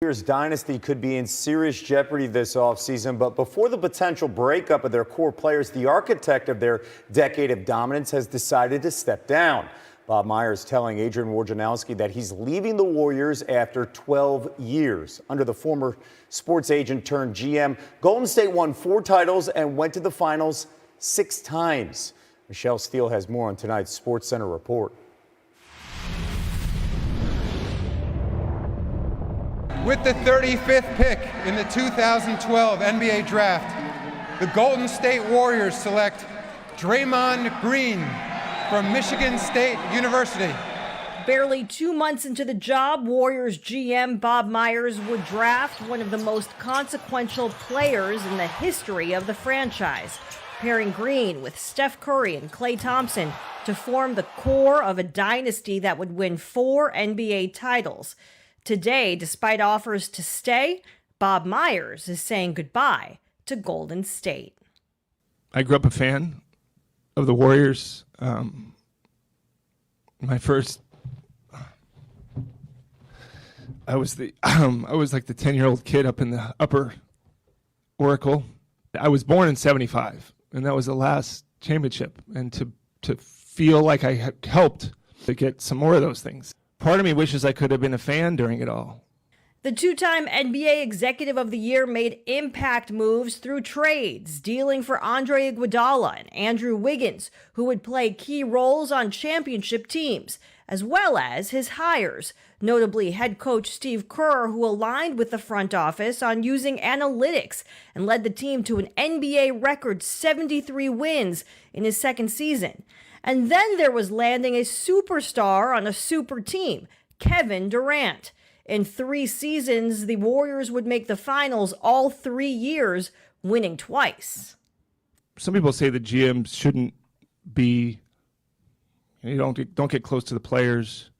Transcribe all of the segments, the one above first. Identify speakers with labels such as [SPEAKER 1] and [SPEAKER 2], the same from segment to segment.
[SPEAKER 1] Warriors dynasty could be in serious jeopardy this offseason, but before the potential breakup of their core players, the architect of their decade of dominance has decided to step down. Bob Myer is telling Adrian Wojnarowski that he's leaving the Warriors after 12 years. Under the former sports agent turned GM, Golden State won 4 titles and went to the finals 6 times. Michelle Steele has more on tonight's SportsCenter report.
[SPEAKER 2] With the 35th pick in the 2012 NBA Draft, the Golden State Warriors select Draymond Green from Michigan State University.
[SPEAKER 3] Barely 2 months into the job, Warriors GM Bob Myers would draft one of the most consequential players in the history of the franchise, pairing Green with Steph Curry and Klay Thompson to form the core of a dynasty that would win 4 NBA titles. Today, despite offers to stay, Bob Myers is saying goodbye to Golden State.
[SPEAKER 4] I grew up a fan of the Warriors. My first, I was like the 10-year-old kid up in the upper Oracle. I was born in '75, and that was the last championship. And to feel like I had helped to get some more of those things. Part of me wishes I could have been a fan during it all.
[SPEAKER 3] The 2-time NBA Executive of the Year made impact moves through trades, dealing for Andre Iguodala and Andrew Wiggins, who would play key roles on championship teams, as well as his hires, notably head coach Steve Kerr, who aligned with the front office on using analytics and led the team to an NBA record 73 wins in his second season. And then there was landing a superstar on a super team, Kevin Durant. In 3 seasons, the Warriors would make the finals all 3 years, winning twice.
[SPEAKER 4] Some people say the GMs shouldn't be, you don't get close to the players.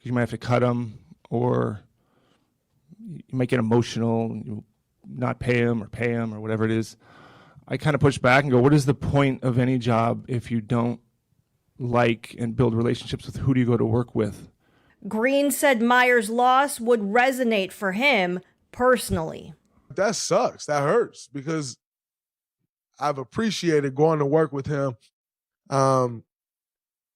[SPEAKER 4] You might have to cut them, or you might get emotional, you not pay them or whatever it is. I kind of push back and go, what is the point of any job if you don't like and build relationships with who do you go to work with?
[SPEAKER 3] Green said Myers' loss would resonate for him personally.
[SPEAKER 5] That sucks. That hurts because I've appreciated going to work with him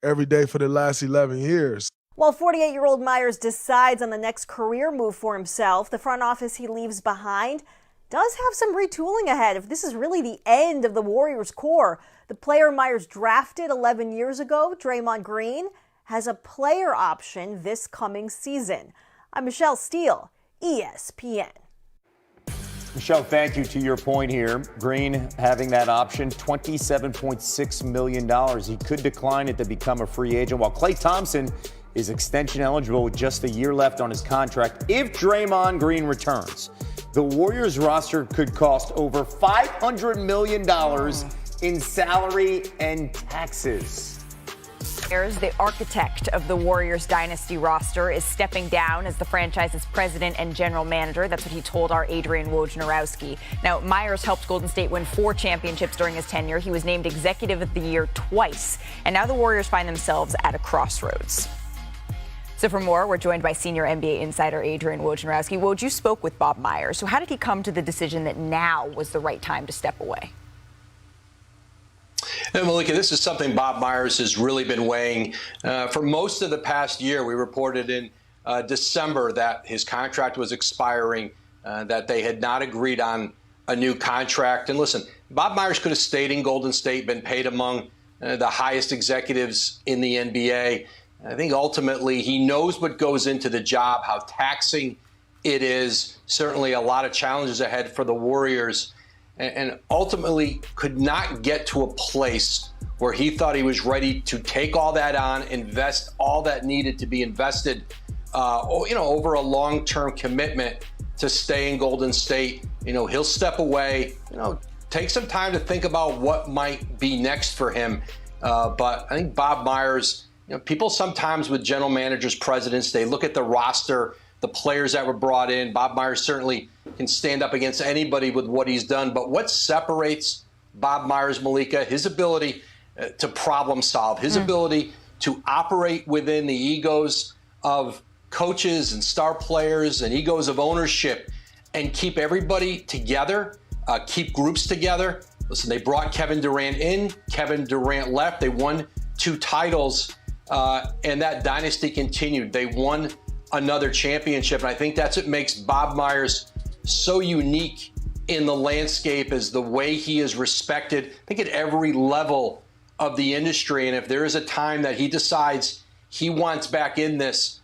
[SPEAKER 5] every day for the last 11 years.
[SPEAKER 3] While 48-year-old Myers decides on the next career move for himself, the front office he leaves behind does have some retooling ahead if this is really the end of the Warriors core. The player Myers drafted 11 years ago, Draymond Green, has a player option this coming season. I'm Michelle Steele, ESPN.
[SPEAKER 1] Michelle, thank you. To your point here, Green having that option, $27.6 million. He could decline it to become a free agent, while Klay Thompson is extension eligible with just a year left on his contract. If Draymond Green returns, the Warriors roster could cost over $500 million in salary and taxes.
[SPEAKER 6] The architect of the Warriors dynasty roster is stepping down as the franchise's president and general manager. That's what he told our Adrian Wojnarowski. Now, Myers helped Golden State win 4 championships during his tenure. He was named Executive of the Year twice. And now the Warriors find themselves at a crossroads. So for more, we're joined by senior NBA insider Adrian Wojnarowski. Woj, you spoke with Bob Myers. So how did he come to the decision that now was the right time to step away?
[SPEAKER 7] And Malika, this is something Bob Myers has really been weighing for most of the past year. We reported in December that his contract was expiring, that they had not agreed on a new contract. And listen, Bob Myers could have stayed in Golden State, been paid among the highest executives in the NBA. I think ultimately he knows what goes into the job, how taxing it is, certainly a lot of challenges ahead for the Warriors, and ultimately could not get to a place where he thought he was ready to take all that on, invest all that needed to be invested, over a long-term commitment to stay in Golden State. He'll step away, take some time to think about what might be next for him. But I think Bob Myers, people sometimes with general managers, presidents, they look at the roster, the players that were brought in. Bob Myers certainly can stand up against anybody with what he's done. But what separates Bob Myers, Malika, his ability to problem solve, his ability to operate within the egos of coaches and star players and egos of ownership and keep everybody together, keep groups together. Listen, they brought Kevin Durant in, Kevin Durant left, they won 2 titles, and that dynasty continued. They won another championship, and I think that's what makes Bob Myers so unique in the landscape, is the way he is respected, I think, at every level of the industry. And if there is a time that he decides he wants back in this,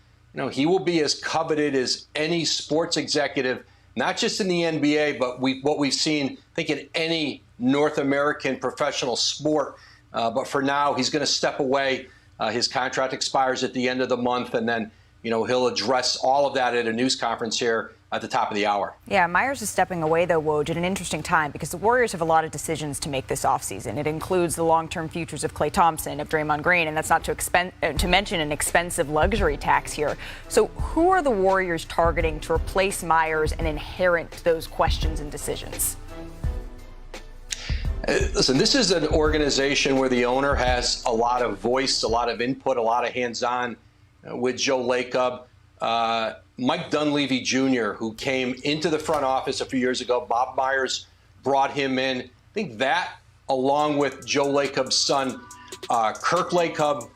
[SPEAKER 7] he will be as coveted as any sports executive, not just in the NBA, but what we've seen, I think, in any North American professional sport. But for now, he's going to step away. His contract expires at the end of the month, and then he'll address all of that at a news conference here at the top of the hour.
[SPEAKER 6] Yeah, Myers is stepping away, though, Woj, at an interesting time, because the Warriors have a lot of decisions to make this offseason. It includes the long-term futures of Klay Thompson, of Draymond Green, and that's not to mention an expensive luxury tax here. So who are the Warriors targeting to replace Myers and inherit those questions and decisions?
[SPEAKER 7] Listen, this is an organization where the owner has a lot of voice, a lot of input, a lot of hands-on with Joe Lacob. Mike Dunleavy Jr., who came into the front office a few years ago, Bob Myers brought him in. I think that, along with Joe Lacob's son, Kirk Lacob,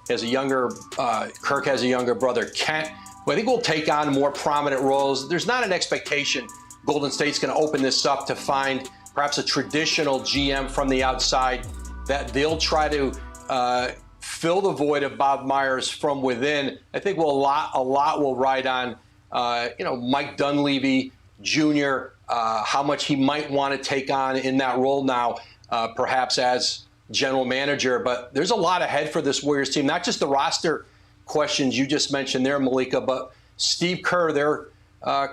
[SPEAKER 7] Kirk has a younger brother, Kent, who I think will take on more prominent roles. There's not an expectation Golden State's going to open this up to find perhaps a traditional GM from the outside, that they'll try to fill the void of Bob Myers from within. I think a lot will ride on Mike Dunleavy Jr., how much he might want to take on in that role now, perhaps as general manager. But there's a lot ahead for this Warriors team, not just the roster questions you just mentioned there, Malika, but Steve Kerr, their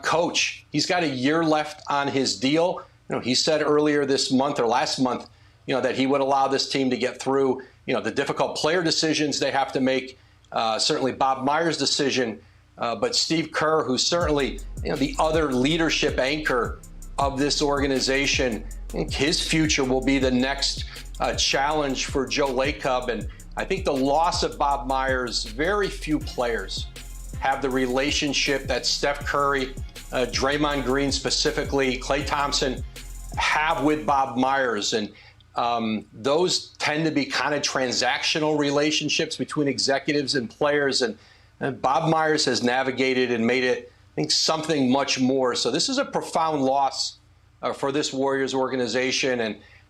[SPEAKER 7] coach. He's got a year left on his deal. He said earlier this month or last month, that he would allow this team to get through, the difficult player decisions they have to make. Certainly Bob Myers' decision, but Steve Kerr, who's certainly the other leadership anchor of this organization, I think his future will be the next challenge for Joe Lacob. And I think the loss of Bob Myers, very few players have the relationship that Steph Curry, Draymond Green specifically, Klay Thompson have with Bob Myers. And those tend to be kind of transactional relationships between executives and players. And Bob Myers has navigated and made it, I think, something much more. So this is a profound loss for this Warriors organization.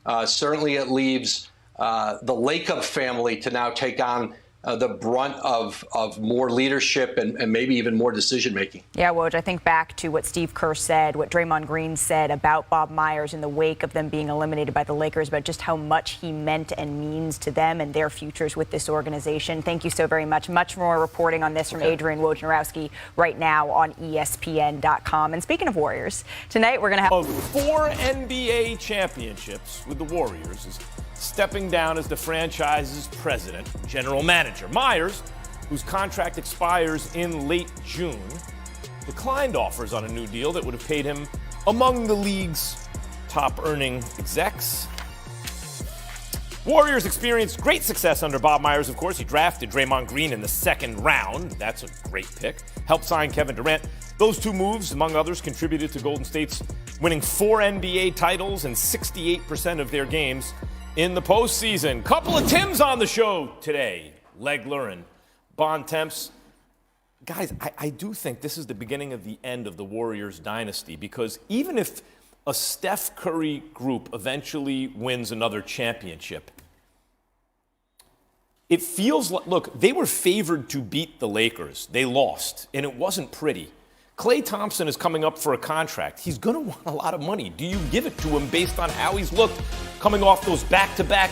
[SPEAKER 7] And certainly it leaves the Lacob family to now take on the brunt of more leadership and maybe even more decision-making.
[SPEAKER 6] Yeah, Woj, I think back to what Steve Kerr said, what Draymond Green said about Bob Myers in the wake of them being eliminated by the Lakers, about just how much he meant and means to them and their futures with this organization. Thank you so very much. Much more reporting on this from Adrian Wojnarowski right now on ESPN.com. And speaking of Warriors, tonight we're going to have
[SPEAKER 8] 4 NBA championships with the Warriors is stepping down as the franchise's president, general manager. Myers, whose contract expires in late June, declined offers on a new deal that would have paid him among the league's top-earning execs. Warriors experienced great success under Bob Myers, of course. He drafted Draymond Green in the second round. That's a great pick. Helped sign Kevin Durant. Those two moves, among others, contributed to Golden State's winning 4 NBA titles and 68% of their games in the postseason. Couple of Tims on the show today. Legler and Bontemps. Guys, I do think this is the beginning of the end of the Warriors dynasty, because even if a Steph Curry group eventually wins another championship, it feels like, look, they were favored to beat the Lakers. They lost, and it wasn't pretty. Klay Thompson is coming up for a contract. He's going to want a lot of money. Do you give it to him based on how he's looked coming off those back-to-back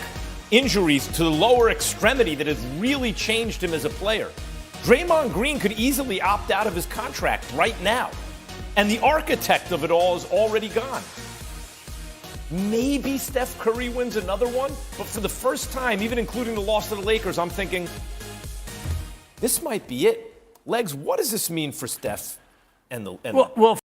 [SPEAKER 8] injuries to the lower extremity that has really changed him as a player? Draymond Green could easily opt out of his contract right now, and the architect of it all is already gone. Maybe Steph Curry wins another one, but for the first time, even including the loss to the Lakers, I'm thinking, this might be it. Legs, what does this mean for Steph?